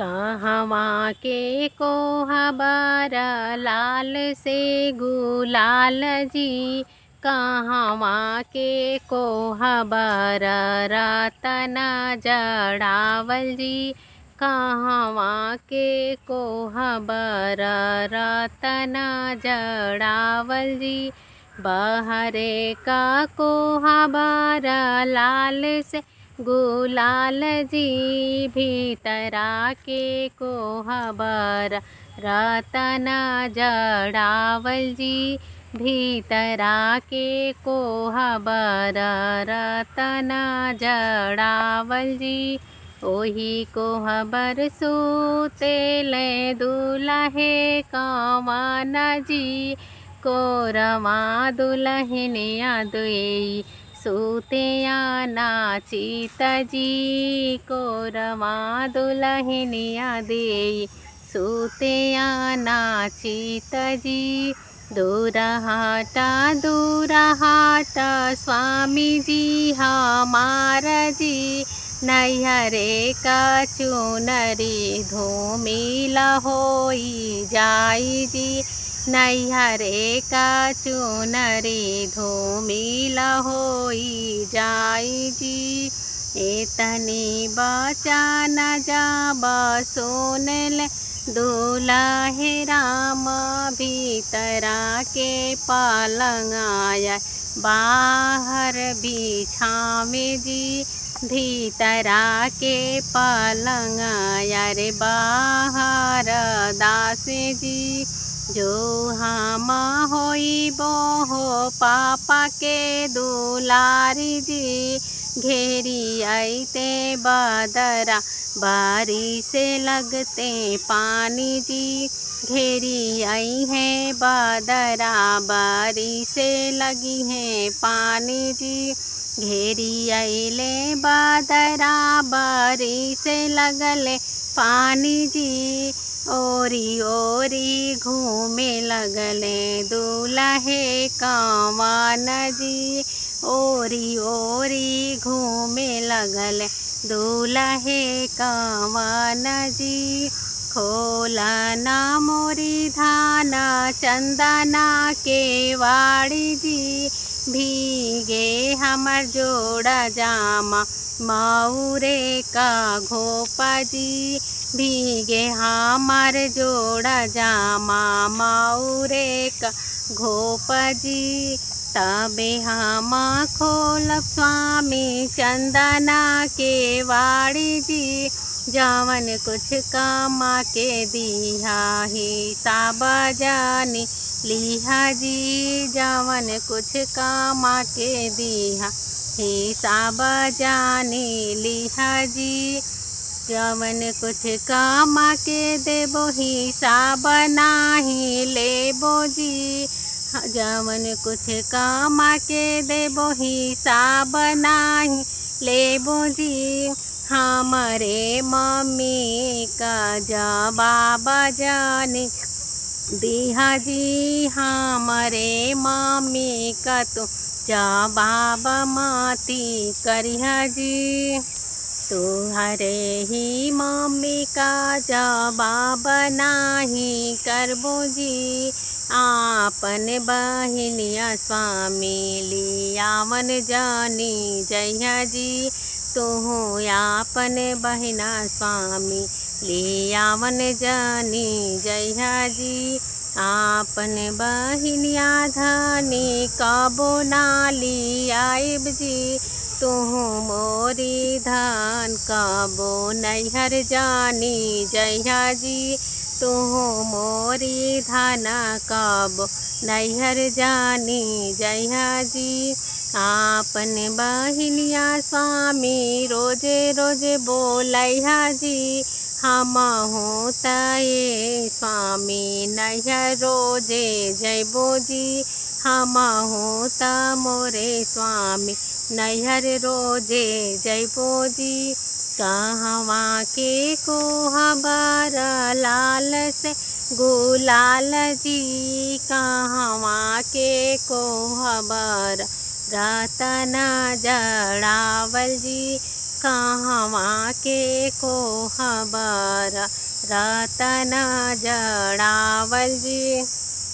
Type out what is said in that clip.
कहवा के को हबर लाल से गुलाल जी, कहवा के को हबर रतन जड़ावल जी, कहवा के को हबर रतन जड़ावल जी। बहरे का को हबर लाल से गुलाल जी, भीतरा के को हबर रतन जड़ावल जी, भीतरा के को हबर रतन जड़ावल जी। ओही को हबर सुतेले दुलहे कवन जी, कोरवा दुलहिनिया दुई सुतिया नाचित जी, कोरवा दुलहिनिया देई सुतिया नाचित जी। दूर हाट स्वामी जी हमार जी, नैहरे का चुनरी धूमिल होई जाई जी, नैहरे का चुनरी धूमिल होई जाई जी। एतनी बचन जब सुनले दुलहे राम, भीतरा के पलंग आया बाहर बिछावे जी, भीतरा के पलंग आया रे बाहर दासे जी। जो हम होई बो हो पापा के दुलारी जी, घेरी आईते बदरा बारी से लगते पानी जी, घेरी आई है बदरा बारी से लगी है पानी जी। घेरी आइले बदरा बारी से लगले पानी जी, ओरी ओरी घूमे लगले दुलहे कवन जी, ओरी ओरी घूमे लगले दुलहे कवन जी। खोलना मोरी धान चंदना के वाड़ी जी, भीगे हमर जोड़ा जामा मऊरे का घोपा जी, भीगे हमार जोड़ा जामा मऊरे का घोपा जी। तबे हम खोलब स्वामी चंदना के वाड़ी जी, जवन कुछ कमा के दिया हिसाब जानी लिहा जी, जवन कुछ कमा के दिया हिसाब जानी लिहा जी। जवन कुछ कमा के देबो हिसाब नाही लेबो जी, जवन कुछ कमा के देबो हिसाब नाही लेबो जी। हमारे मम्मी का जवाब जाने दिहा जी, हमारे मम्मी का तो जवाब माती करिहा जी। तुम्हारे ही मम्मी का जवाब नाही करबो जी, आपन बहिनिया स्वामी लियावन जानी जइहा जी। तुहु आपन बहिना स्वामी लियावन जानी जइहा जी, आपन बहिनिया धनी कबो ना लियाइब जी। तुहु मोरी धान कबो नैहर जानी जइहा जी, तुहु मोरी धान कबो नैहर जानी जइहा जी। आपन बहिनिया स्वामी रोजे रोजे बोलैहा जी, हमहु तये स्वामी नैहर रोजे जइबो जी, हमहु त मोरे स्वामी नैहर रोजे जइबो जी। कहवा के को हबर लाल से गुलाल जी, कहवा के को हबर रतन जड़ावल जी, कहवा के को हबर રતન જણાવલજી.